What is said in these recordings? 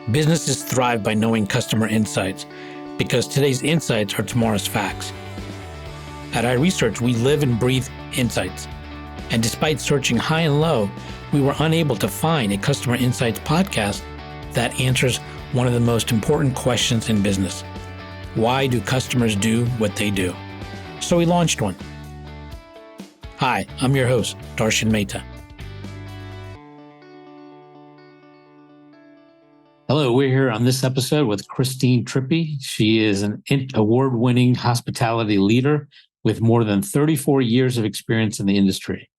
Businesses thrive by knowing customer insights because today's insights are tomorrow's facts. At iResearch, we live and breathe insights. And despite searching high and low, we were unable to find a customer insights podcast that answers one of the most important questions in business. Why do customers do what they do? So we launched one. Hi, I'm your host, Darshan Mehta. Hello, we're here on this episode with Christine Trippi. She is an award-winning hospitality leader with more than 34 years of experience in the industry.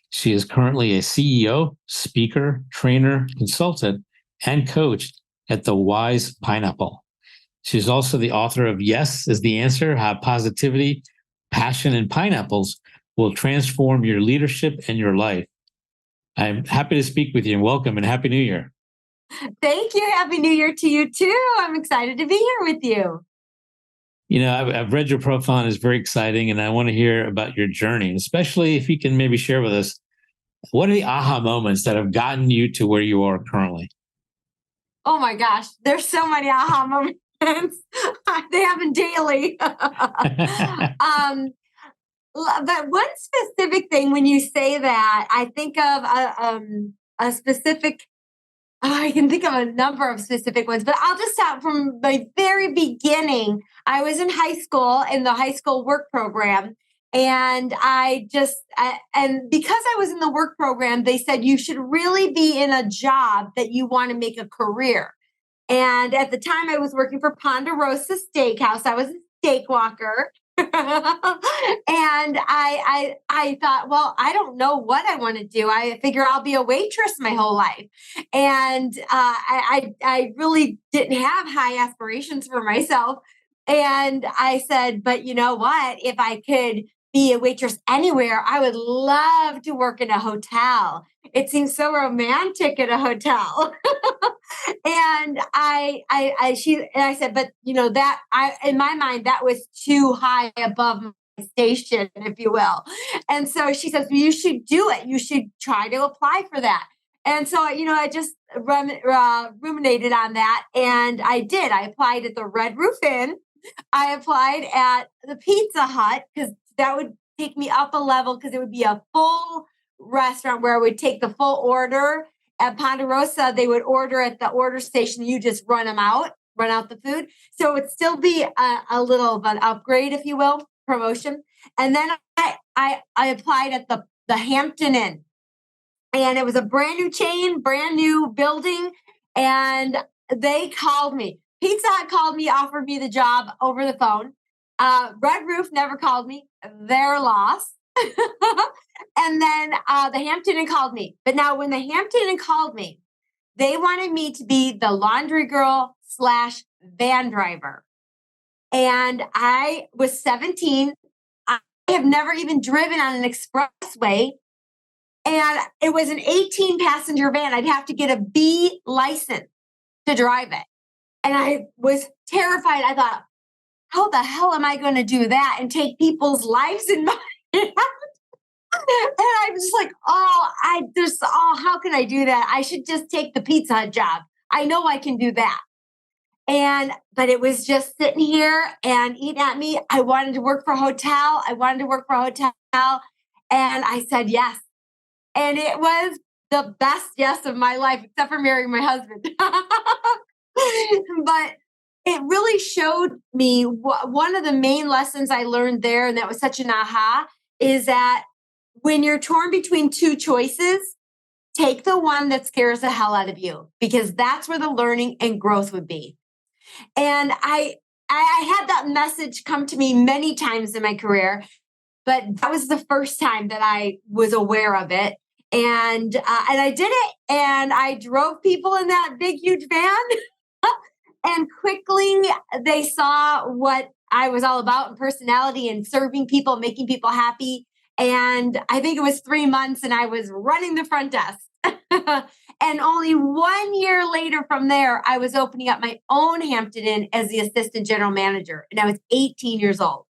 She is currently a CEO, speaker, trainer, consultant, and coach at the Wise Pineapple. She's also the author of Yes is the Answer, How Positivity, Passion, and Pineapples Will Transform Your Leadership and Your Life. I'm happy to speak with you, and welcome and Happy New Year. Thank you. Happy New Year to you too. I'm excited to be here with you. You know, I've read your profile and it's very exciting, and I want to hear about your journey, especially if you can maybe share with us, what are the aha moments that have gotten you to where you are currently? Oh my gosh, there's so many aha moments. They happen daily. But one specific thing, when you say that, I think of a specific. I can think of a number of specific ones, but I'll just start from the very beginning. I was in high school in the high school work program. And and because I was in the work program, they said you should really be in a job that you want to make a career. And at the time I was working for Ponderosa Steakhouse. I was a steak walker. And I thought, well, I don't know what I want to do. I figure I'll be a waitress my whole life. And I really didn't have high aspirations for myself. And I said, but you know what? If I could be a waitress anywhere, I would love to work in a hotel. It seems so romantic in a hotel. And I said, but you know, in my mind, that was too high above my station, if you will. And so she says, well, you should do it. You should try to apply for that. And so, you know, I just ruminated on that. And I did. I applied at the Red Roof Inn. I applied at the Pizza Hut because that would take me up a level, because it would be a full restaurant where I would take the full order. At Ponderosa, they would order at the order station. You just run out the food. So it would still be a little of an upgrade, if you will, promotion. And then I applied at the Hampton Inn. And it was a brand new chain, brand new building. And they called me. Pizza Hut called me, offered me the job over the phone. Red Roof never called me. Their loss. And then the Hampton Inn called me. But now when the Hampton Inn called me, they wanted me to be the laundry girl / van driver. And I was 17. I have never even driven on an expressway. And it was an 18-passenger van. I'd have to get a B license to drive it. And I was terrified. I thought, how the hell am I going to do that and take people's lives in my hands? And I was just like, how can I do that? I should just take the Pizza Hut job. I know I can do that. But it was just sitting here and eating at me. I wanted to work for a hotel. And I said yes. And it was the best yes of my life, except for marrying my husband. But it really showed me one of the main lessons I learned there, and that was such an aha, is that when you're torn between two choices, take the one that scares the hell out of you, because that's where the learning and growth would be. And I had that message come to me many times in my career, but that was the first time that I was aware of it. And I did it, and I drove people in that big, huge van. And quickly they saw what I was all about in personality and serving people, making people happy. And I think it was 3 months and I was running the front desk. And only 1 year later from there, I was opening up my own Hampton Inn as the assistant general manager. And I was 18 years old.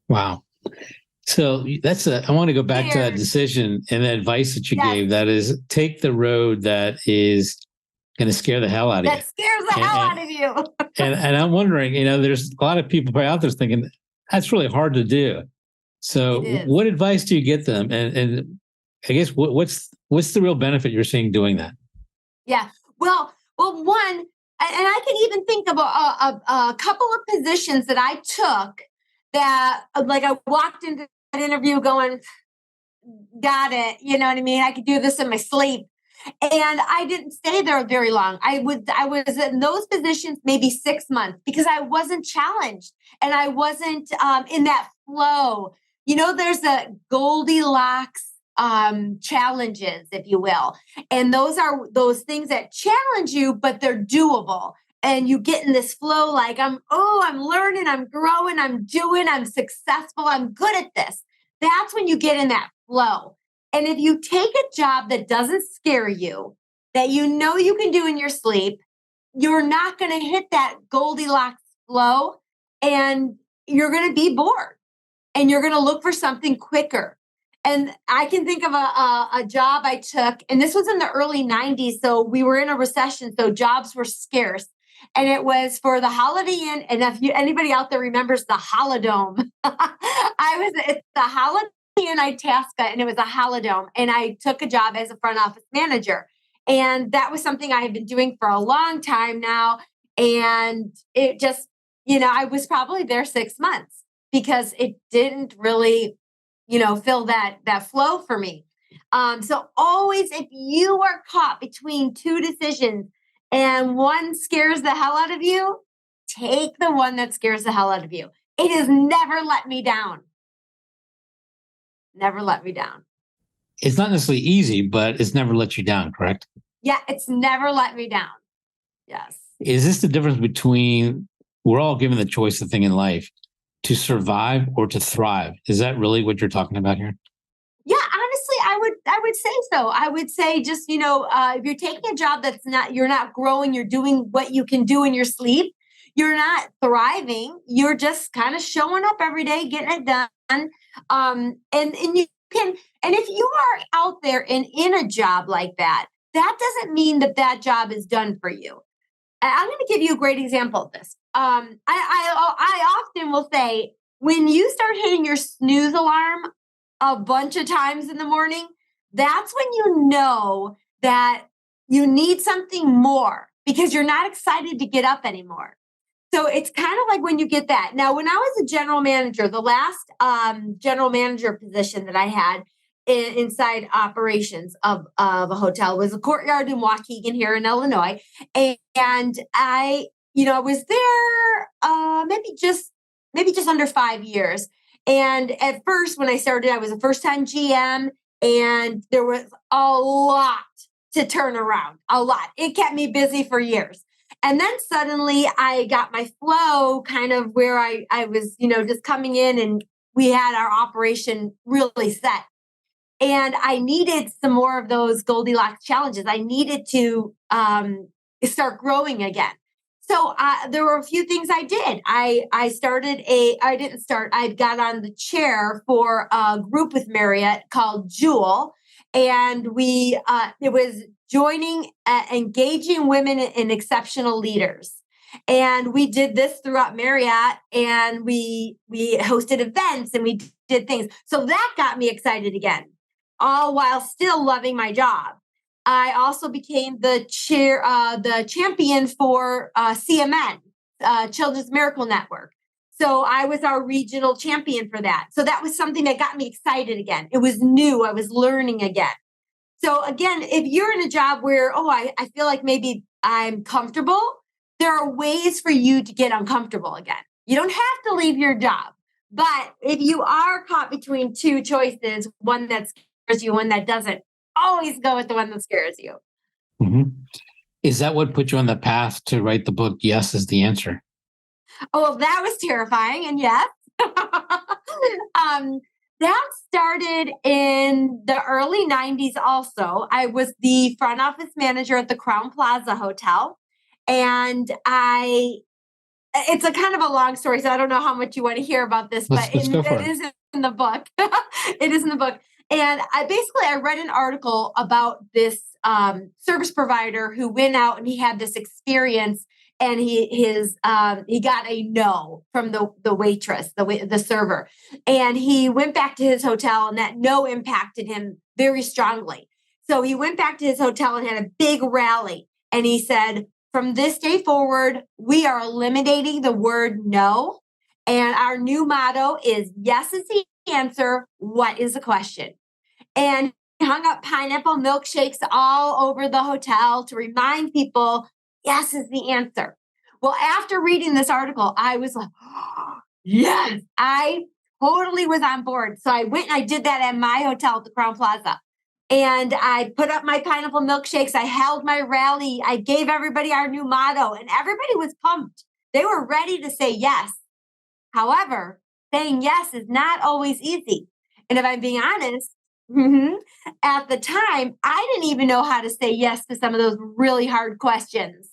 Wow. So I want to go back to that decision and the advice that you gave. That is, take the road that is going to scare the hell out of you. That scares the hell out of you. and I'm wondering, there's a lot of people probably out there thinking that's really hard to do. So what advice do you get them? And I guess what's the real benefit you're seeing doing that? Yeah. Well, one, and I can even think of a couple of positions that I took that, like, I walked into that interview going, got it. You know what I mean? I could do this in my sleep. And I didn't stay there very long. I was in those positions maybe 6 months because I wasn't challenged and I wasn't in that flow. There's a Goldilocks challenges, if you will. And those are those things that challenge you, but they're doable. And you get in this flow like, I'm learning, I'm growing, I'm doing, I'm successful, I'm good at this. That's when you get in that flow. And if you take a job that doesn't scare you, that you know you can do in your sleep, you're not going to hit that Goldilocks flow and you're going to be bored and you're going to look for something quicker. And I can think of a job I took, and this was in the early 90s. So we were in a recession, so jobs were scarce. And it was for the Holiday Inn. And if anybody out there remembers the Holodome, it's the Holiday in Itasca, and it was a Holodome, and I took a job as a front office manager, and that was something I had been doing for a long time now, and it just, I was probably there 6 months because it didn't really, fill that flow for me. So always, if you are caught between two decisions and one scares the hell out of you, take the one that scares the hell out of you. It has never let me down. Never let me down. It's not necessarily easy, but it's never let you down, correct? Yeah, it's never let me down. Yes. Is this the difference between, we're all given the choice of thing in life, to survive or to thrive? Is that really what you're talking about here? Yeah, honestly, I would say so. I would say just, if you're taking a job you're not growing, you're doing what you can do in your sleep, you're not thriving. You're just kind of showing up every day, getting it done. And you can, and if you are out there and in a job like that, that doesn't mean that job is done for you. I'm going to give you a great example of this. I often will say, when you start hitting your snooze alarm a bunch of times in the morning, that's when you know that you need something more because you're not excited to get up anymore. So it's kind of like when you get that. Now, when I was a general manager, the last general manager position that I had inside operations of a hotel was a Courtyard in Waukegan here in Illinois. And I was there maybe just under 5 years. And at first, when I started, I was a first-time GM, and there was a lot to turn around, a lot. It kept me busy for years. And then suddenly I got my flow kind of where I was, just coming in, and we had our operation really set. And I needed some more of those Goldilocks challenges. I needed to start growing again. So there were a few things I did. I got on the chair for a group with Marriott called Jewel. And it was joining, engaging women in exceptional leaders. And we did this throughout Marriott, and we hosted events and we did things. So that got me excited again, all while still loving my job. I also became the champion for CMN, Children's Miracle Network. So I was our regional champion for that. So that was something that got me excited again. It was new. I was learning again. So again, if you're in a job where, I feel like maybe I'm comfortable, there are ways for you to get uncomfortable again. You don't have to leave your job. But if you are caught between two choices, one that scares you, one that doesn't, always go with the one that scares you. Mm-hmm. Is that what put you on the path to write the book, Yes is the Answer? Oh, well, that was terrifying. And yes, that started in the early 90s also. I was the front office manager at the Crowne Plaza Hotel. And it's a kind of a long story, so I don't know how much you want to hear about this, but it is in the book. It is in the book. And I read an article about this service provider who went out and he had this experience, and he got a no from the waitress, the server, and he went back to his hotel, and that no impacted him very strongly. So he went back to his hotel and had a big rally, and he said, "From this day forward, we are eliminating the word no, and our new motto is yes is the answer. What is the question?" And he hung up pineapple milkshakes all over the hotel to remind people, yes is the answer. Well, after reading this article, I was like, oh, yes, I totally was on board. So I went and I did that at my hotel at the Crown Plaza. And I put up my pineapple milkshakes. I held my rally. I gave everybody our new motto, and everybody was pumped. They were ready to say yes. However, saying yes is not always easy. And if I'm being honest, at the time, I didn't even know how to say yes to some of those really hard questions.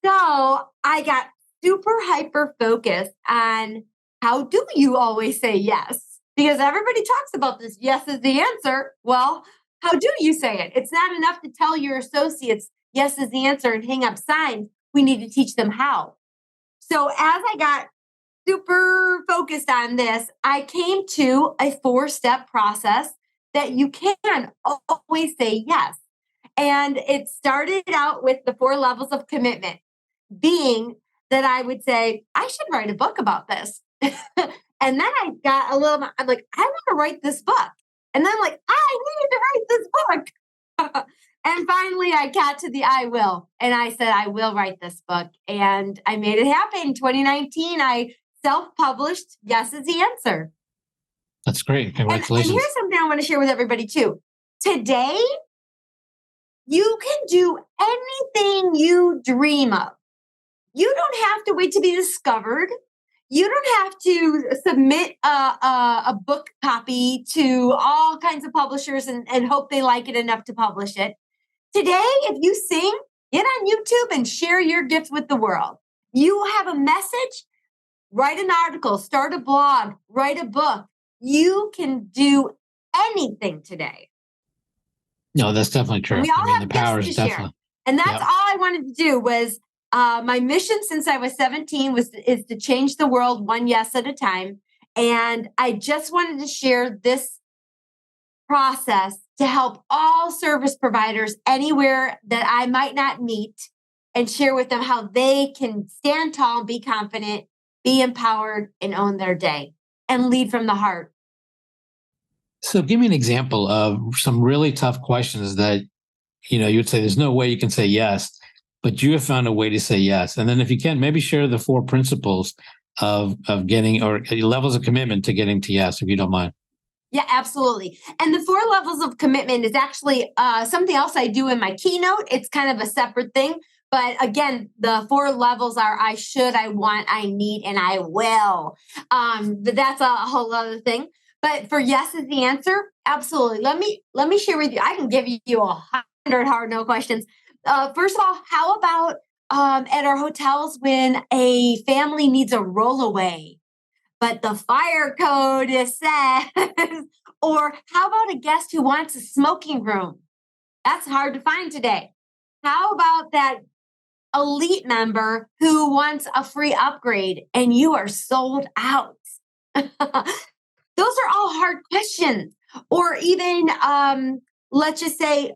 So I got super hyper focused on how do you always say yes? Because everybody talks about this, yes is the answer. Well, how do you say it? It's not enough to tell your associates yes is the answer and hang up signs. We need to teach them how. So as I got super focused on this, I came to a 4-step process that you can always say yes. And it started out with the 4 levels of commitment, being that I would say, I should write a book about this. And then I got I'm like, I want to write this book. And then I'm like, I need to write this book. And finally I got to the I will. And I said, I will write this book. And I made it happen. In 2019, I self-published Yes is the Answer. That's great. Congratulations. And here's something I want to share with everybody too. Today, you can do anything you dream of. You don't have to wait to be discovered. You don't have to submit a book copy to all kinds of publishers and hope they like it enough to publish it. Today, if you sing, get on YouTube and share your gifts with the world. You have a message, write an article, start a blog, write a book. You can do anything today. No, that's definitely true. And we all have the power gifts is to definitely. share. And that's all I wanted to do was my mission since I was 17 is to change the world one yes at a time. And I just wanted to share this process to help all service providers anywhere that I might not meet and share with them how they can stand tall, be confident, be empowered, and own their day and lead from the heart. So give me an example of some really tough questions that, you would say there's no way you can say yes, but you have found a way to say yes. And then if you can, maybe share the 4 principles of getting, or levels of commitment to getting to yes, if you don't mind. Yeah, absolutely. And the 4 levels of commitment is actually something else I do in my keynote. It's kind of a separate thing. But again, the 4 levels are I should, I want, I need, and I will. But that's a whole other thing. But for yes is the answer, absolutely. Let me share with you. I can give you 100 hard no questions. First of all, how about at our hotels when a family needs a rollaway, but the fire code is says, or how about a guest who wants a smoking room? That's hard to find today. How about that elite member who wants a free upgrade and you are sold out? Those are all hard questions. Or even, let's just say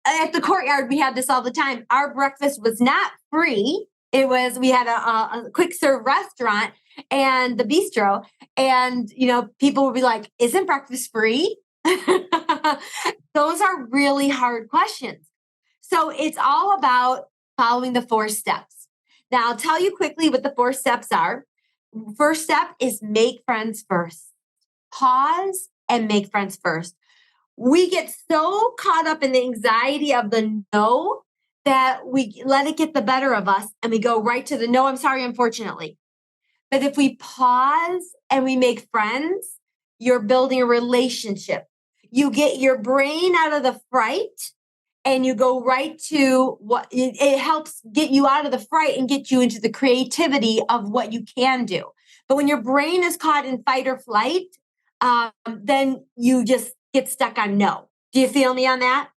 at the Courtyard, we have this all the time. Our breakfast was not free. We had a quick serve restaurant and the bistro. And, people would be like, isn't breakfast free? Those are really hard questions. So it's all about following the 4 steps. Now, I'll tell you quickly what the 4 steps are. First step is make friends first. Pause and make friends first. We get so caught up in the anxiety of the no that we let it get the better of us and we go right to the no, I'm sorry, unfortunately. But if we pause and we make friends, you're building a relationship. You get your brain out of the fright and you go right to what it helps get you out of the fright and get you into the creativity of what you can do. But when your brain is caught in fight or flight, then you just get stuck on no. Do you feel me on that?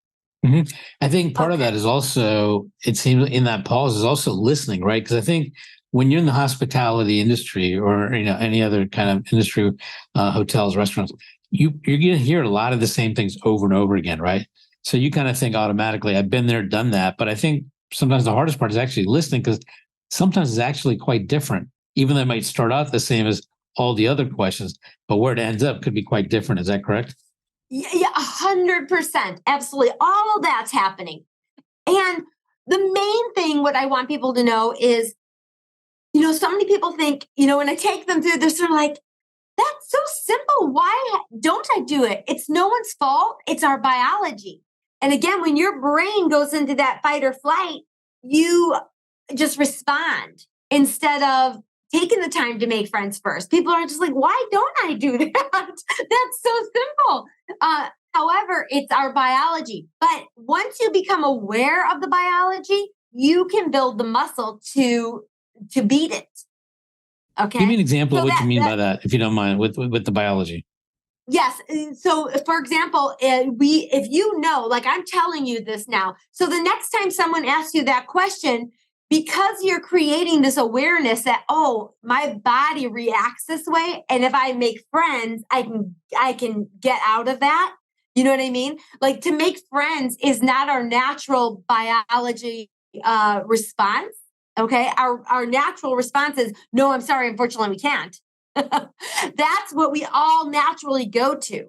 Mm-hmm. I think part of that is also, it seems in that pause is also listening, right? Because I think when you're in the hospitality industry or any other kind of industry, hotels, restaurants, you're going to hear a lot of the same things over and over again, right? So you kind of think automatically, I've been there, done that. But I think sometimes the hardest part is actually listening, because sometimes it's actually quite different, even though it might start out the same as all the other questions, but where it ends up could be quite different. Is that correct? Yeah, 100%. Absolutely. All of that's happening. And the main thing, what I want people to know is, so many people think, when I take them through, they're sort of like, that's so simple. Why don't I do it? It's no one's fault. It's our biology. And again, when your brain goes into that fight or flight, you just respond instead of taking the time to make friends first. People are just like, why don't I do that? That's so simple. However, it's our biology. But once you become aware of the biology, you can build the muscle to beat it. Okay. Give me an example of what you mean by that, if you don't mind, with the biology. Yes. So, for example, if like I'm telling you this now, so the next time someone asks you that question, because you're creating this awareness that, oh, my body reacts this way, and if I make friends, I can get out of that. You know what I mean? Like, to make friends is not our natural biology response. Okay. Our natural response is, no, I'm sorry, unfortunately, we can't. That's what we all naturally go to.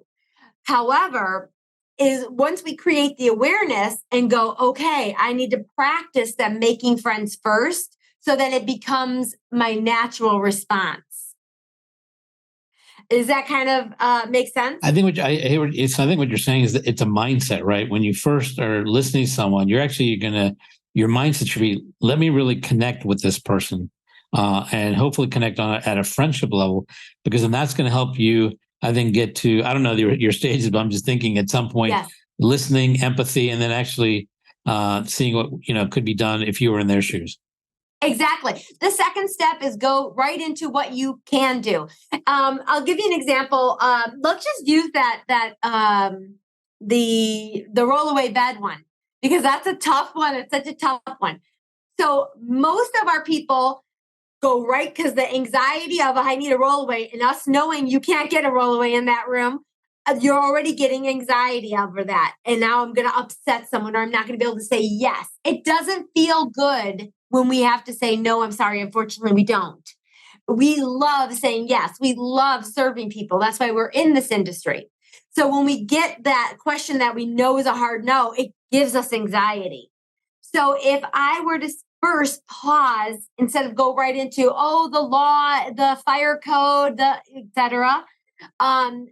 However, is once we create the awareness and go, okay, I need to practice them making friends first, so that it becomes my natural response. Does that kind of make sense? I think I think what you're saying is that it's a mindset, right? When you first are listening to someone, your mindset should be, let me really connect with this person, and hopefully connect at a friendship level, because then that's going to help you, I think, get to, I don't know your stages, but I'm just thinking at some point, yes, listening, empathy, and then actually seeing what could be done if you were in their shoes. Exactly. The second step is go right into what you can do. I'll give you an example. Let's just use the rollaway bed one, because that's a tough one. It's such a tough one. So most of our people go right, because the anxiety of, I need a rollaway, and us knowing you can't get a rollaway in that room, you're already getting anxiety over that. And now I'm going to upset someone, or I'm not going to be able to say yes. It doesn't feel good when we have to say, no, I'm sorry, unfortunately, we don't. We love saying yes. We love serving people. That's why we're in this industry. So when we get that question that we know is a hard no, it gives us anxiety. So if I were to first pause instead of go right into, the law, the fire code, et cetera, and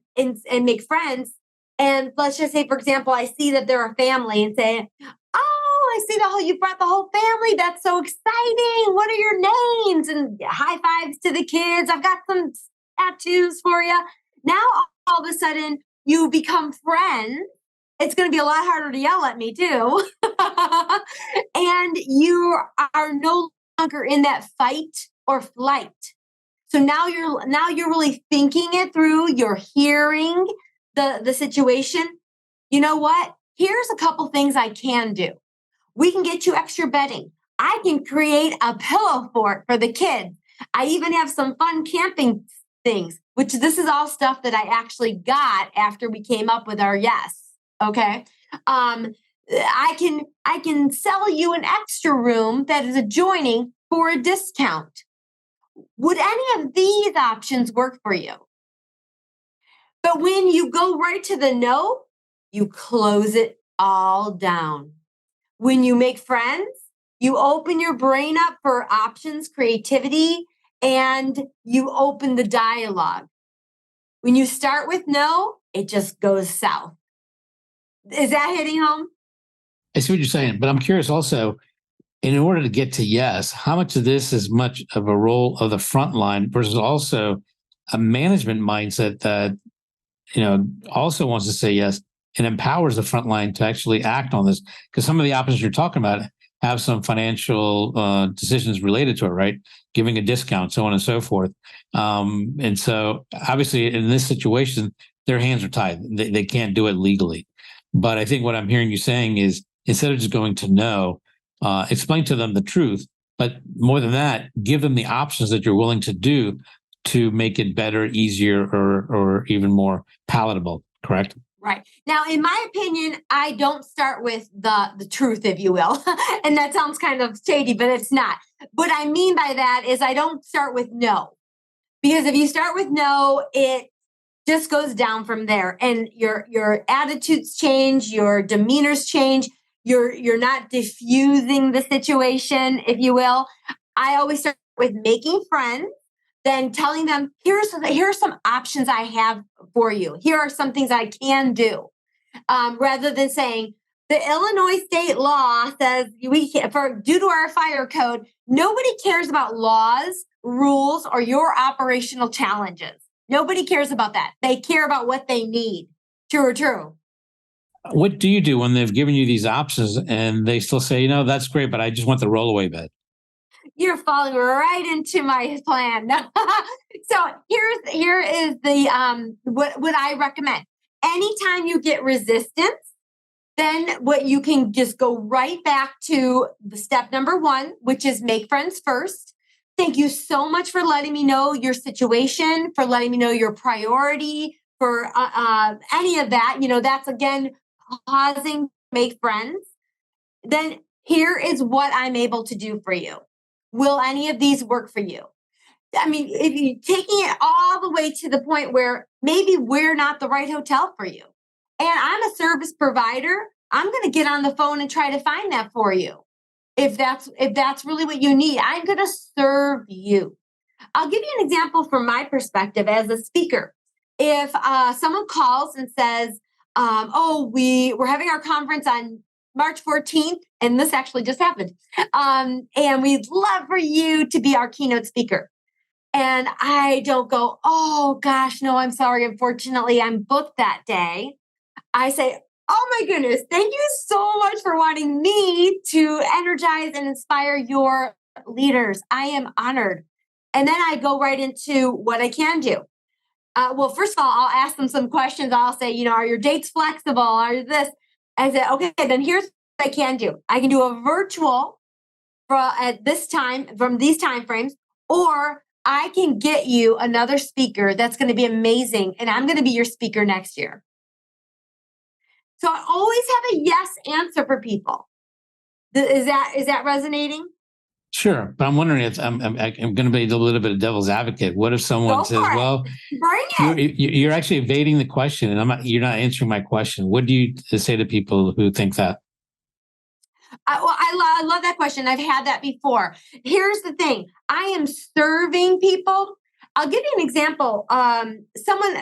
make friends. And let's just say, for example, I see that they're a family, and say, oh, I see you brought the whole family. That's so exciting. What are your names? And high fives to the kids. I've got some tattoos for you. Now, all of a sudden, you become friends. It's going to be a lot harder to yell at me too. And you are no longer in that fight or flight. So now you're really thinking it through. You're hearing the situation. You know what? Here's a couple things I can do. We can get you extra bedding. I can create a pillow fort for the kids. I even have some fun camping things, which this is all stuff that I actually got after we came up with our yes. Okay. I can sell you an extra room that is adjoining for a discount. Would any of these options work for you? But when you go right to the no, you close it all down. When you make friends, you open your brain up for options, creativity, and you open the dialogue. When you start with no, it just goes south. Is that hitting home? I see what you're saying, but I'm curious also, in order to get to yes, how much of this is much of a role of the front line versus also a management mindset that, also wants to say yes and empowers the front line to actually act on this? Because some of the options you're talking about have some financial decisions related to it, right? Giving a discount, so on and so forth. And so obviously in this situation, their hands are tied. They can't do it legally. But I think what I'm hearing you saying is instead of just going to no, explain to them the truth. But more than that, give them the options that you're willing to do to make it better, easier, or even more palatable. Correct? Right. Now, in my opinion, I don't start with the truth, if you will. And that sounds kind of shady, but it's not. What I mean by that is I don't start with no. Because if you start with no, it just goes down from there. And your attitudes change, your demeanors change, you're not diffusing the situation, if you will. I always start with making friends, then telling them, here are some options I have for you. Here are some things I can do. Rather than saying, the Illinois state law says we can, due to our fire code, nobody cares about laws, rules, or your operational challenges. Nobody cares about that. They care about what they need. True or true? What do you do when they've given you these options and they still say, that's great, but I just want the rollaway bed? You're falling right into my plan. So here is the what I recommend. Anytime you get resistance, then what you can just go right back to the step number 1, which is make friends first. Thank you so much for letting me know your situation, for letting me know your priority, for any of that. That's again pausing, make friends. Then here is what I'm able to do for you. Will any of these work for you? I mean, if you're taking it all the way to the point where maybe we're not the right hotel for you, and I'm a service provider, I'm going to get on the phone and try to find that for you. If that's really what you need, I'm going to serve you. I'll give you an example from my perspective as a speaker. If someone calls and says, we're having our conference on March 14th, and this actually just happened, and we'd love for you to be our keynote speaker. And I don't go, oh gosh, no, I'm sorry. Unfortunately, I'm booked that day. I say, oh my goodness, thank you so much for wanting me to energize and inspire your leaders. I am honored. And then I go right into what I can do. Well, first of all, I'll ask them some questions. I'll say, are your dates flexible? Are this? I said, okay, then here's what I can do. I can do a virtual at this time from these time frames, or I can get you another speaker that's going to be amazing, and I'm going to be your speaker next year. So I always have a yes answer for people. Is that resonating? Sure, but I'm wondering if I'm going to be a little bit of devil's advocate. What if someone says, "Well, you're actually evading the question, and you're not answering my question"? What do you say to people who think that? I love that question. I've had that before. Here's the thing: I am serving people. I'll give you an example.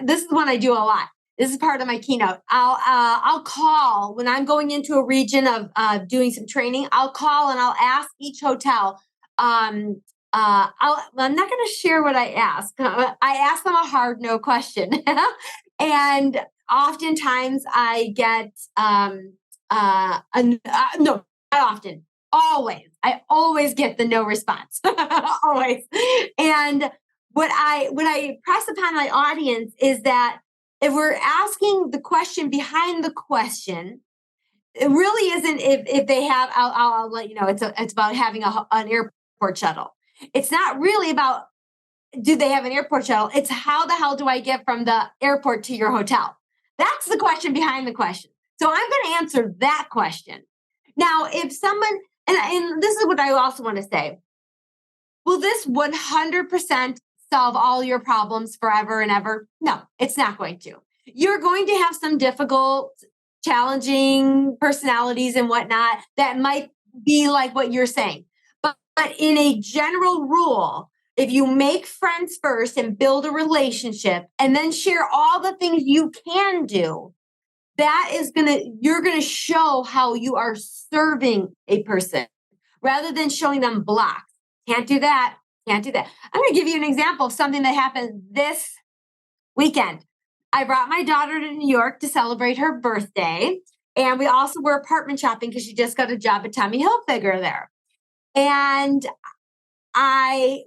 This is one I do a lot. This is part of my keynote. I'll call when I'm going into a region of doing some training. I'll call and I'll ask each hotel. I'm not going to share what I ask. I ask them a hard no question, and oftentimes I get no, not often. Always, I always get the no response. Always, and what I press upon my audience is that if we're asking the question behind the question, it really isn't if they have, I'll let you know, it's about having an airport shuttle. It's not really about, do they have an airport shuttle? It's how the hell do I get from the airport to your hotel? That's the question behind the question. So I'm going to answer that question. Now, if someone, and this is what I also want to say, will this 100% solve all your problems forever and ever? No, it's not going to. You're going to have some difficult, challenging personalities and whatnot that might be like what you're saying. But in a general rule, if you make friends first and build a relationship and then share all the things you can do, you're going to show how you are serving a person rather than showing them blocks. Can't do that. Can't do that. I'm going to give you an example of something that happened this weekend. I brought my daughter to New York to celebrate her birthday. And we also were apartment shopping because she just got a job at Tommy Hilfiger there. And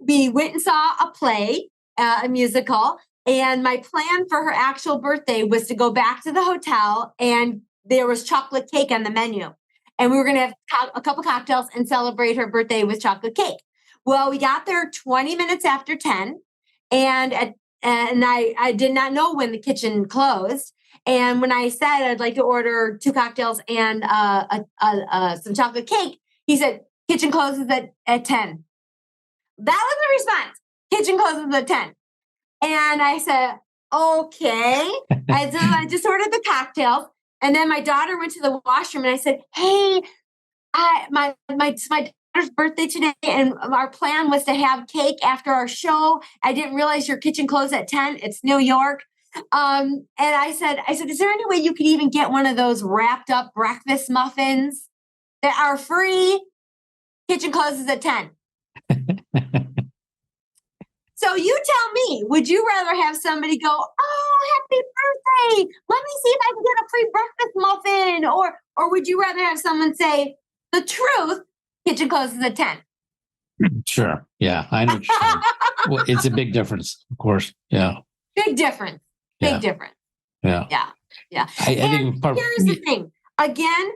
we went and saw a play, a musical. And my plan for her actual birthday was to go back to the hotel, and there was chocolate cake on the menu. And we were going to have a couple cocktails and celebrate her birthday with chocolate cake. Well, we got there 20 minutes after 10, and I did not know when the kitchen closed. And when I said I'd like to order 2 cocktails and some chocolate cake, he said, kitchen closes at 10. That was the response. Kitchen closes at 10. And I said, okay. I just ordered the cocktails. And then my daughter went to the washroom, and I said, hey, my daughter's birthday today, and our plan was to have cake after our show. I didn't realize your kitchen closed at 10. It's New York. And I said, is there any way you could even get one of those wrapped up breakfast muffins that are free? Kitchen closes at 10. So you tell me, would you rather have somebody go, oh, happy birthday, let me see if I can get a free breakfast muffin? Or would you rather have someone say, the truth, kitchen closes at 10? Sure. Yeah, I know what you're saying. Well, it's a big difference, of course. Yeah. Big difference. Big difference. Yeah. Yeah. I think here's the thing. Again,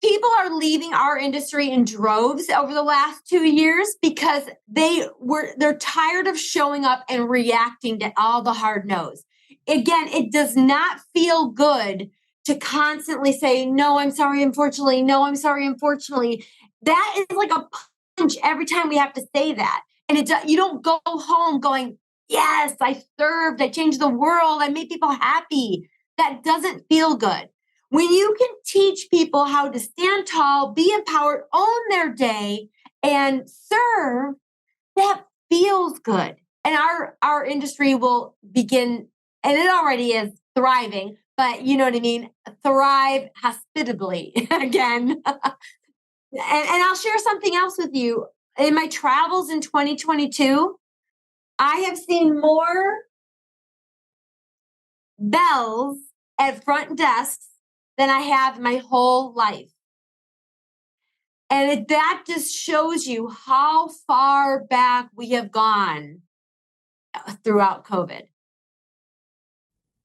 people are leaving our industry in droves over the last 2 years because they're tired of showing up and reacting to all the hard no's. Again, it does not feel good to constantly say, no, I'm sorry, unfortunately. No, I'm sorry, unfortunately. That is like a punch every time we have to say that. And you don't go home going, yes, I served, I changed the world, I made people happy. That doesn't feel good. When you can teach people how to stand tall, be empowered, own their day, and serve, that feels good. And our industry will begin, and it already is thriving, but you know what I mean? Thrive hospitably again. and I'll share something else with you. In my travels in 2022, I have seen more bells at front desks than I have my whole life. And that just shows you how far back we have gone throughout COVID.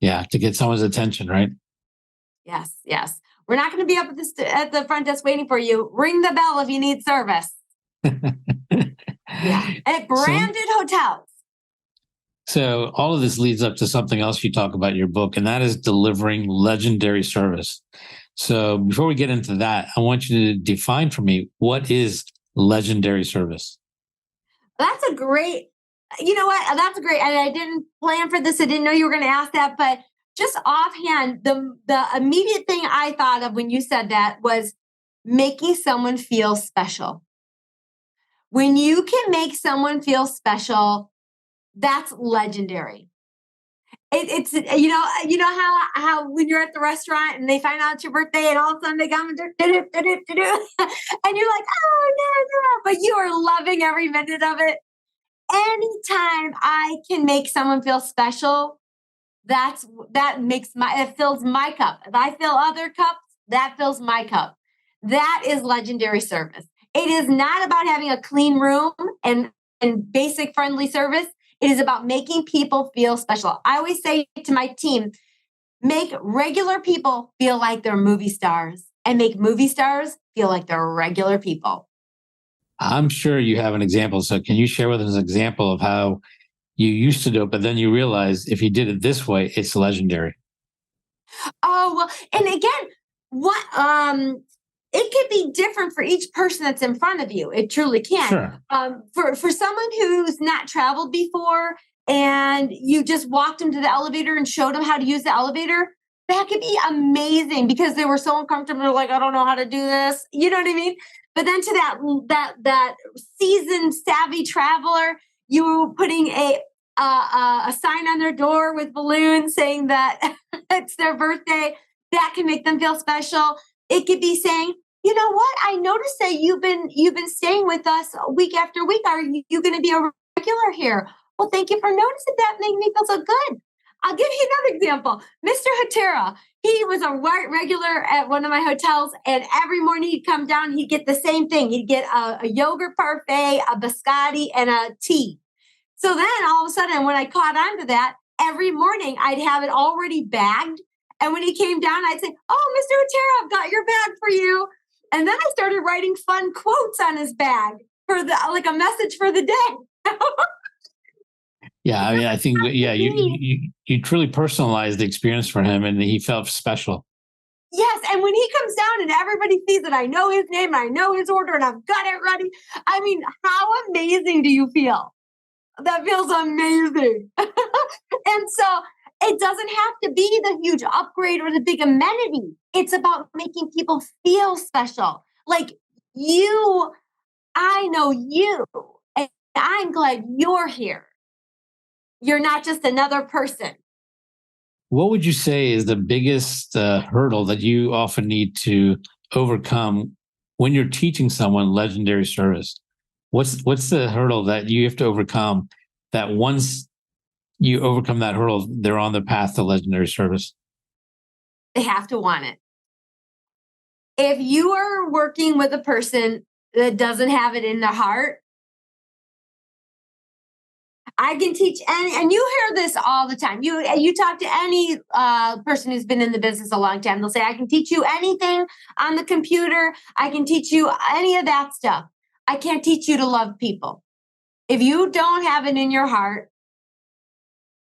Yeah, to get someone's attention, right? Yes. We're not going to be up at the front desk waiting for you. Ring the bell if you need service. Yeah. At branded hotels. So all of this leads up to something else you talk about in your book, and that is delivering legendary service. So before we get into that, I want you to define for me, what is legendary service? That's a great, you know what? That's great. I didn't plan for this. I didn't know you were going to ask that, but just offhand, the immediate thing I thought of when you said that was making someone feel special. When you can make someone feel special, that's legendary. It's how when you're at the restaurant and they find out it's your birthday and all of a sudden they come and and you're like, oh no, but you are loving every minute of it. Anytime I can make someone feel special, that fills my cup. If I fill other cups, that fills my cup. That is legendary service. It is not about having a clean room and basic friendly service. It is about making people feel special. I always say to my team, make regular people feel like they're movie stars and make movie stars feel like they're regular people. I'm sure you have an example. So can you share with us an example of how you used to do it, but then you realized if you did it this way, it's legendary? Oh, well, and again, it could be different for each person that's in front of you. It truly can. Sure. For someone who's not traveled before and you just walked them to the elevator and showed them how to use the elevator, that could be amazing because they were so uncomfortable. They're like, I don't know how to do this. You know what I mean? But then to that seasoned, savvy traveler, you putting a sign on their door with balloons saying that it's their birthday. That can make them feel special. It could be saying, you know what? I noticed that you've been staying with us week after week. Are you going to be a regular here? Well, thank you for noticing that. Made me feel so good. I'll give you another example. Mr. Hatera, he was a regular at one of my hotels, and every morning he'd come down, he'd get the same thing. He'd get a yogurt parfait, a biscotti, and a tea. So then all of a sudden, when I caught on to that, every morning I'd have it already bagged. And when he came down, I'd say, "Oh, Mr. Otero, I've got your bag for you." And then I started writing fun quotes on his bag for like a message for the day. Yeah, I mean, I think you truly personalized the experience for him, and he felt special. Yes, and when he comes down and everybody sees that I know his name and I know his order and I've got it ready, I mean, how amazing do you feel? That feels amazing. And so it doesn't have to be the huge upgrade or the big amenity. It's about making people feel special. Like you, I know you, and I'm glad you're here. You're not just another person. What would you say is the biggest hurdle that you often need to overcome when you're teaching someone legendary service? What's the hurdle that you have to overcome that once you overcome that hurdle, they're on the path to legendary service? They have to want it. If you are working with a person that doesn't have it in their heart, I can teach, and you hear this all the time. You talk to any person who's been in the business a long time. They'll say, "I can teach you anything on the computer. I can teach you any of that stuff. I can't teach you to love people." If you don't have it in your heart,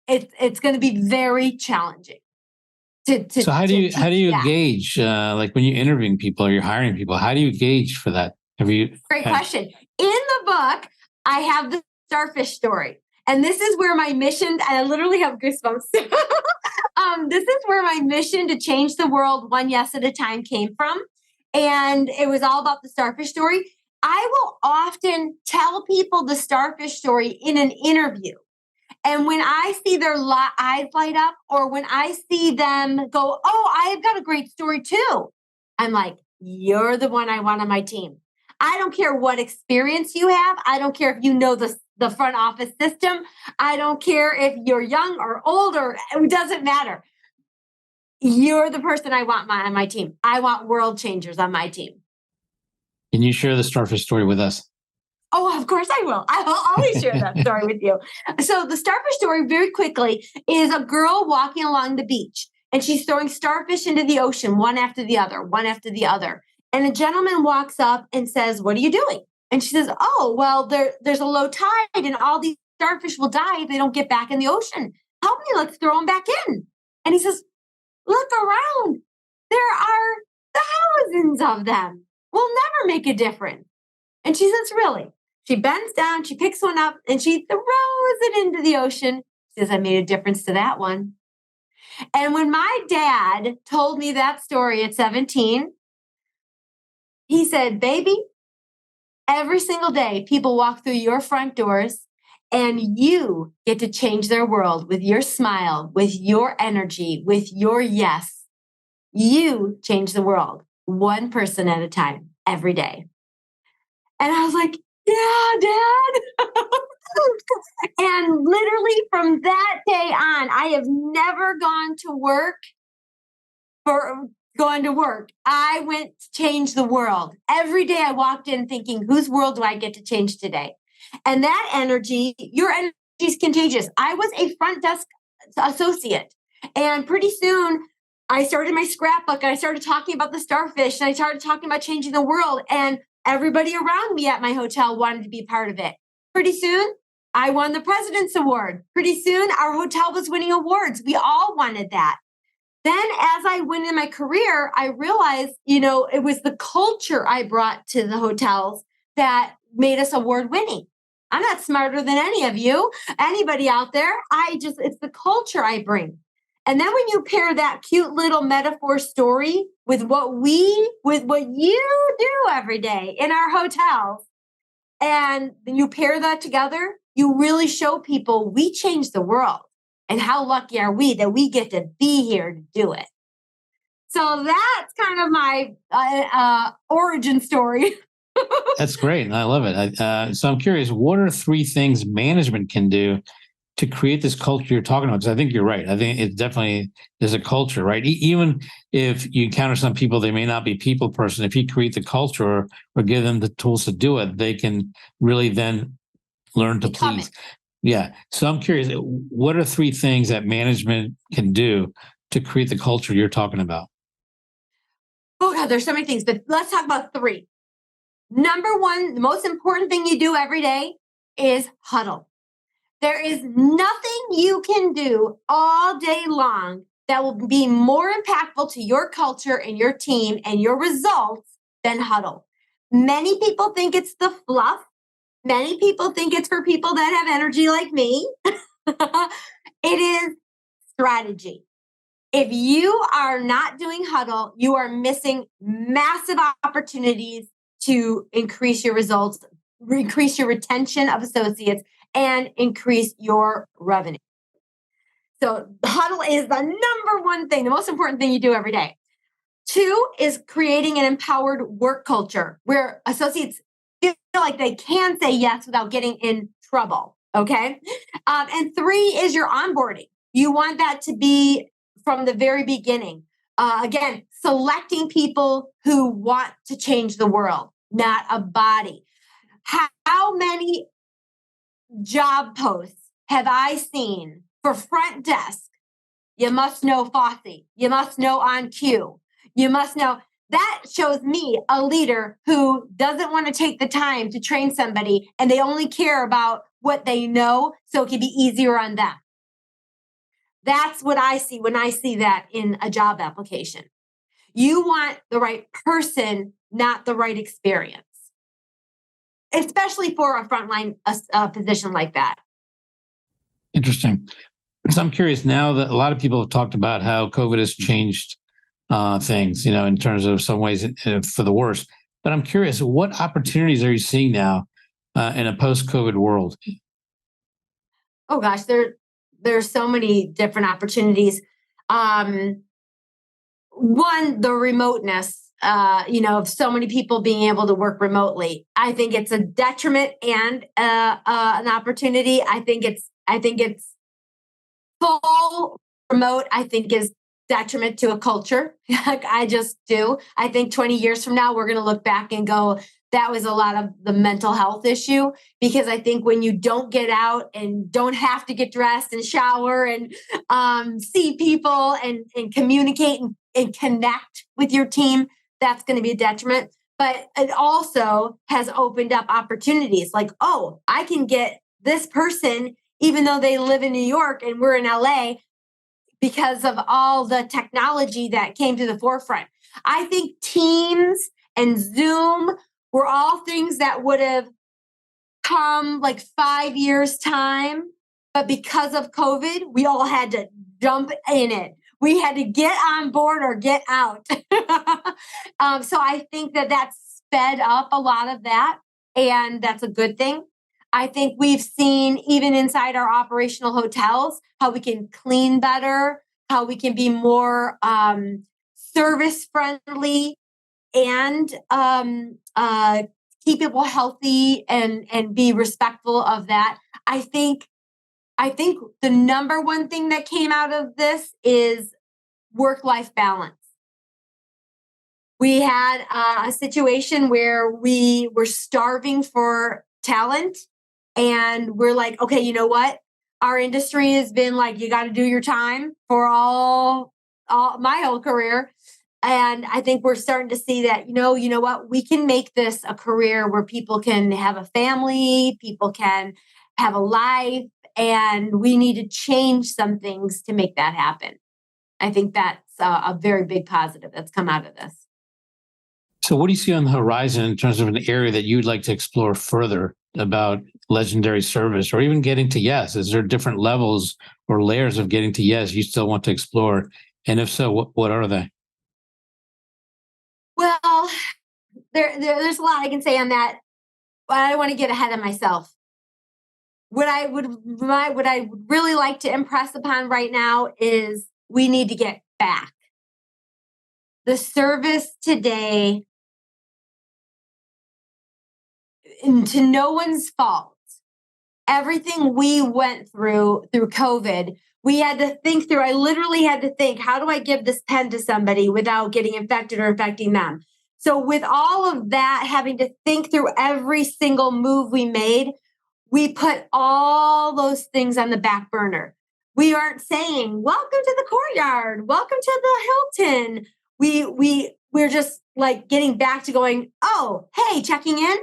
it's going to be very challenging. So how do you gauge like when you're interviewing people or you're hiring people? How do you gauge for that? Great question. In the book, I have the starfish story. And this is where my mission, I literally have goosebumps. This is where my mission to change the world one yes at a time came from. And it was all about the starfish story. I will often tell people the starfish story in an interview. And when I see their eyes light up, or when I see them go, "Oh, I've got a great story too," I'm like, "You're the one I want on my team." I don't care what experience you have. I don't care if you know the front office system. I don't care if you're young or old, or it doesn't matter. You're the person I want on my team. I want world changers on my team. Can you share the starfish story with us? Oh, of course I will. I will always share that story with you. So the starfish story, very quickly, is a girl walking along the beach, and she's throwing starfish into the ocean, one after the other, one after the other. And a gentleman walks up and says, "What are you doing?" And she says, "Oh, well, there's a low tide and all these starfish will die if they don't get back in the ocean. Help me, let's throw them back in." And he says, "Look around. There are thousands of them. We'll never make a difference." And she says, "Really?" She bends down, she picks one up, and she throws it into the ocean. She says, "I made a difference to that one." And when my dad told me that story at 17, he said, "Baby, every single day people walk through your front doors, and you get to change their world with your smile, with your energy, with your yes. You change the world one person at a time every day." And I was like, "Yeah, Dad." And literally from that day on, I have never gone to work for going to work. I went to change the world. Every day I walked in thinking, whose world do I get to change today? And that energy, your energy is contagious. I was a front desk associate. And pretty soon I started my scrapbook and I started talking about the starfish and I started talking about changing the world. And everybody around me at my hotel wanted to be part of it. Pretty soon, I won the President's Award. Pretty soon, our hotel was winning awards. We all wanted that. Then as I went in my career, I realized, it was the culture I brought to the hotels that made us award winning. I'm not smarter than any of you, anybody out there. It's the culture I bring. And then when you pair that cute little metaphor story with what you do every day in our hotels, and then you pair that together, you really show people we change the world. And how lucky are we that we get to be here to do it? So that's kind of my origin story. That's great. I love it. So I'm curious, what are 3 things management can do to create this culture you're talking about? Because I think you're right. I think it's definitely, there's a culture, right? Even if you encounter some people, they may not be people person. If you create the culture or give them the tools to do it, they can really then learn to please. Yeah. So I'm curious, what are three things that management can do to create the culture you're talking about? Oh God, there's so many things, but let's talk about three. Number one, the most important thing you do every day is huddle. There is nothing you can do all day long that will be more impactful to your culture and your team and your results than huddle. Many people think it's the fluff. Many people think it's for people that have energy like me. It is strategy. If you are not doing huddle, you are missing massive opportunities to increase your results, increase your retention of associates, and increase your revenue. So, huddle is the number one thing, the most important thing you do every day. Two is creating an empowered work culture where associates feel like they can say yes without getting in trouble. Okay. And three is your onboarding. You want that to be from the very beginning. Again, selecting people who want to change the world, not a body. How many job posts have I seen for front desk? You must know Fosse. You must know On Cue. You must know. That shows me a leader who doesn't want to take the time to train somebody and they only care about what they know so it can be easier on them. That's what I see when I see that in a job application. You want the right person, not the right experience, especially for a frontline position like that. Interesting. So I'm curious now that a lot of people have talked about how COVID has changed things, in terms of some ways for the worse. But I'm curious, what opportunities are you seeing now in a post-COVID world? Oh gosh, there's so many different opportunities. One, the remoteness, of so many people being able to work remotely. I think it's a detriment and an opportunity. I think it's full remote. I think is detriment to a culture. I just do. I think 20 years from now, we're going to look back and go, that was a lot of the mental health issue. Because I think when you don't get out and don't have to get dressed and shower and see people and communicate and connect with your team, that's going to be a detriment. But it also has opened up opportunities like, oh, I can get this person, even though they live in New York and we're in LA, because of all the technology that came to the forefront. I think Teams and Zoom were all things that would have come like 5 years time. But because of COVID, we all had to jump in it. We had to get on board or get out. So I think that sped up a lot of that. And that's a good thing. I think we've seen, even inside our operational hotels, how we can clean better, how we can be more service friendly and keep people healthy and be respectful of that. I think the number one thing that came out of this is work-life balance. We had a situation where we were starving for talent. And we're like, okay, you know what? Our industry has been like, you got to do your time for all my whole career. And I think we're starting to see that, you know what? We can make this a career where people can have a family, people can have a life, and we need to change some things to make that happen. I think that's a very big positive that's come out of this. So what do you see on the horizon in terms of an area that you'd like to explore further about legendary service or even getting to yes? Is there different levels or layers of getting to yes you still want to explore? And if so, what are they? Well, there's a lot I can say on that, but I don't want to get ahead of myself. What I would really like to impress upon right now is we need to get back. The service today, and to no one's fault, everything we went through COVID, we had to think through. I literally had to think, how do I give this pen to somebody without getting infected or infecting them? So with all of that, having to think through every single move we made, we put all those things on the back burner. We aren't saying, welcome to the Courtyard, welcome to the Hilton. We're just like getting back to going, oh, hey, checking in,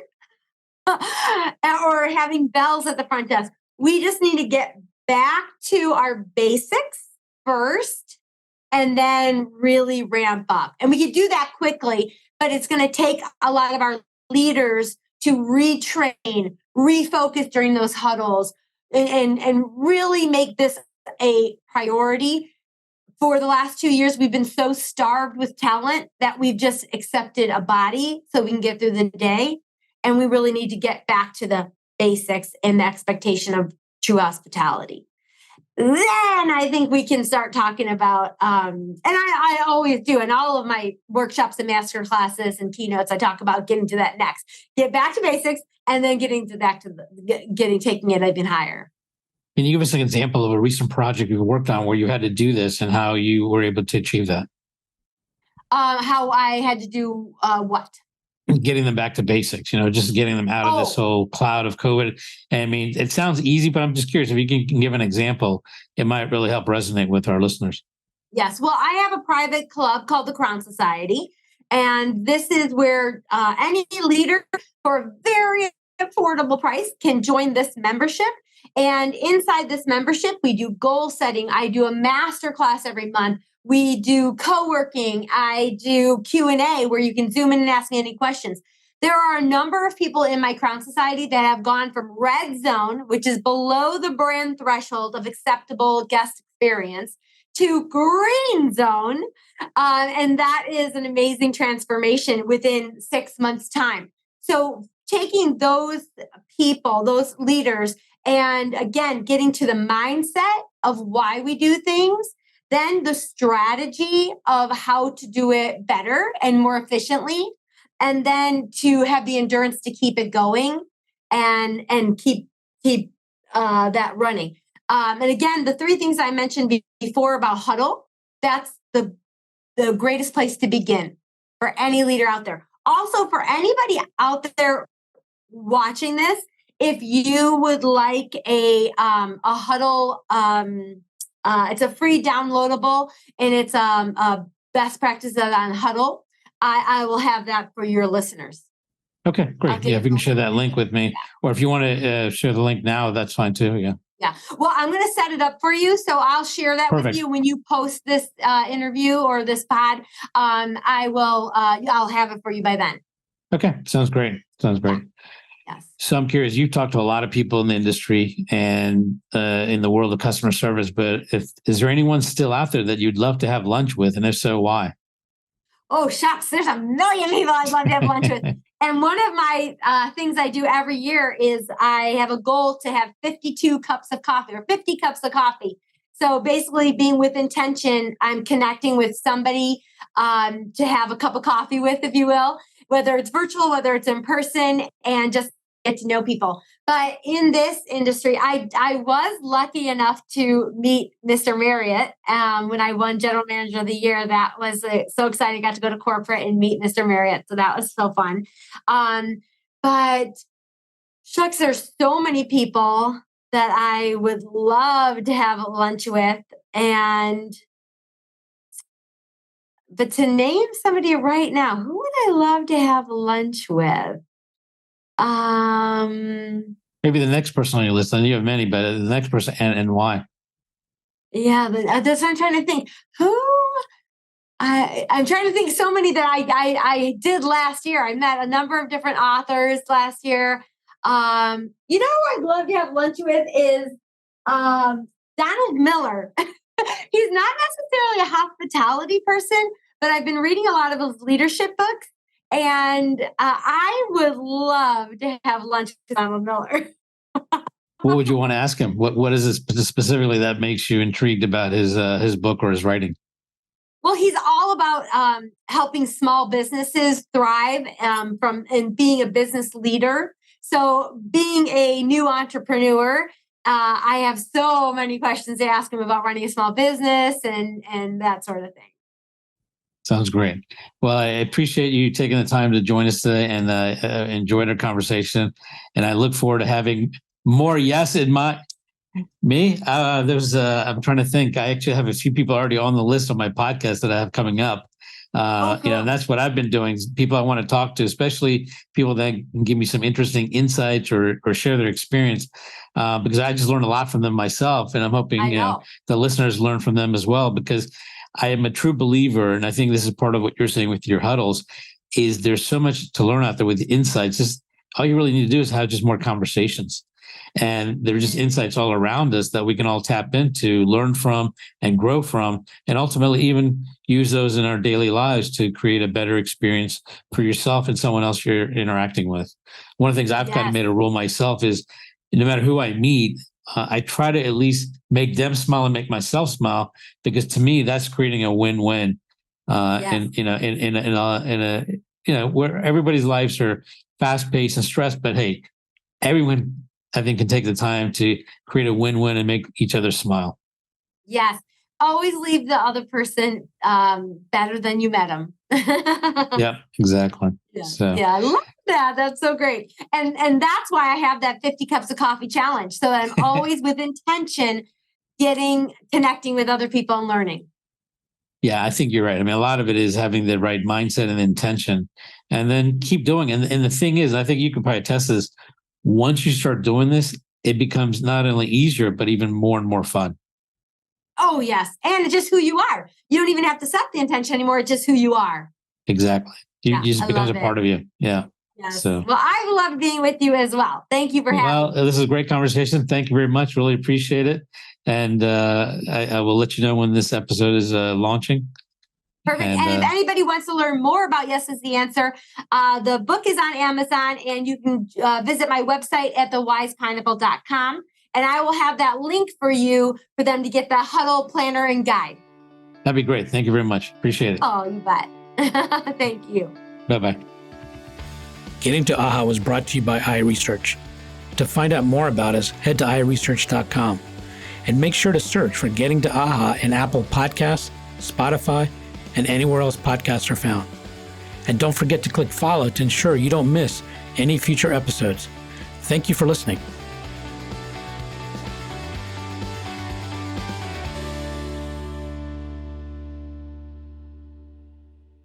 or having bells at the front desk. We just need to get back to our basics first and then really ramp up. And we can do that quickly, but it's going to take a lot of our leaders to retrain, refocus during those huddles, and really make this a priority. For the last 2 years, we've been so starved with talent that we've just accepted a body so we can get through the day. And we really need to get back to the basics and the expectation of true hospitality. Then I think we can start talking about, and I always do in all of my workshops and master classes and keynotes, I talk about getting to that next. Get back to basics and then taking it even higher. Can you give us an example of a recent project you worked on where you had to do this and how you were able to achieve that? How I had to do what? Getting them back to basics, just getting them out of this whole cloud of COVID. And I mean, it sounds easy, but I'm just curious if you can give an example. It might really help resonate with our listeners. Yes. Well, I have a private club called the Crown Society. And this is where any leader for a very affordable price can join this membership. And inside this membership, we do goal setting. I do a master class every month. We do co-working. I do Q&A where you can zoom in and ask me any questions. There are a number of people in my Crown Society that have gone from red zone, which is below the brand threshold of acceptable guest experience, to green zone. And that is an amazing transformation within 6 months' time. So taking those people, those leaders, and again, getting to the mindset of why we do things, then the strategy of how to do it better and more efficiently, and then to have the endurance to keep it going and keep that running. And again, the three things I mentioned before about huddle, that's the greatest place to begin for any leader out there. Also, for anybody out there watching this, if you would like a huddle, it's a free downloadable, and it's a best practices on huddle. I will have that for your listeners. Okay, great. Yeah, if you can share that link with me, or if you want to share the link now, that's fine too. Yeah. Yeah. Well, I'm going to set it up for you, so I'll share that with you when you post this interview or this pod. I will. I'll have it for you by then. Okay, sounds great. Sounds great. Yes. So I'm curious, you've talked to a lot of people in the industry and in the world of customer service, but is there anyone still out there that you'd love to have lunch with? And if so, why? Oh, shucks. There's a million people I'd love to have lunch with. And one of my things I do every year is I have a goal to have 52 cups of coffee or 50 cups of coffee. So basically being with intention, I'm connecting with somebody to have a cup of coffee with, if you will, whether it's virtual, whether it's in person, and just get to know people. But in this industry, I was lucky enough to meet Mr. Marriott when I won General Manager of the Year. That was so exciting. I got to go to corporate and meet Mr. Marriott. So that was so fun. But shucks, there's so many people that I would love to have lunch with. But to name somebody right now, who would I love to have lunch with? Maybe the next person on your list. I know you have many, but the next person and why? Yeah, that's what I'm trying to think. I'm trying to think so many that I did last year. I met a number of different authors last year. Who I'd love to have lunch with is Donald Miller. He's not necessarily a hospitality person, but I've been reading a lot of his leadership books. And I would love to have lunch with Donald Miller. What would you want to ask him? What is it specifically that makes you intrigued about his book or his writing? Well, he's all about helping small businesses thrive and being a business leader. So being a new entrepreneur, I have so many questions to ask him about running a small business and that sort of thing. Sounds great. Well, I appreciate you taking the time to join us today and enjoyed our conversation. And I look forward to having More yes in me. I'm trying to think. I actually have a few people already on the list on my podcast that I have coming up. Cool. And that's what I've been doing. People I want to talk to, especially people that can give me some interesting insights or share their experience, because I just learned a lot from them myself, and I'm hoping the listeners learn from them as well. Because I am a true believer, and I think this is part of what you're saying with your huddles, is there's so much to learn out there with insights. Just all you really need to do is have just more conversations. And there are just insights all around us that we can all tap into, learn from, and grow from, and ultimately even use those in our daily lives to create a better experience for yourself and someone else you're interacting with. One of the things I've kind of made a rule myself is no matter who I meet, I try to at least make them smile and make myself smile, because to me, that's creating a win-win. And in a where everybody's lives are fast-paced and stressed, but hey, everyone I think can take the time to create a win-win and make each other smile. Yes. Always leave the other person better than you met them. Yeah, exactly. Yeah. So. Yeah, I love that. That's so great. And that's why I have that 50 cups of coffee challenge. So I'm always with intention connecting with other people and learning. Yeah, I think you're right. I mean, a lot of it is having the right mindset and intention, and then keep doing it. And the thing is, I think you can probably attest this, once you start doing this, it becomes not only easier, but even more and more fun. Oh, yes. And it's just who you are. You don't even have to set the intention anymore. It's just who you are. Exactly. You just becomes a part of you. Yeah. Yes. So. Well, I loved being with you as well. Thank you for having me. Well, this is a great conversation. Thank you very much. Really appreciate it. And I will let you know when this episode is launching. Perfect. And if anybody wants to learn more about Yes is the Answer, the book is on Amazon, and you can visit my website at thewisepineapple.com. And I will have that link for you for them to get the huddle planner and guide. That'd be great. Thank you very much. Appreciate it. Oh, you bet. Thank you. Bye-bye. Getting to AHA was brought to you by iResearch. To find out more about us, head to iResearch.com and make sure to search for Getting to AHA in Apple Podcasts, Spotify, and anywhere else podcasts are found. And don't forget to click follow to ensure you don't miss any future episodes. Thank you for listening.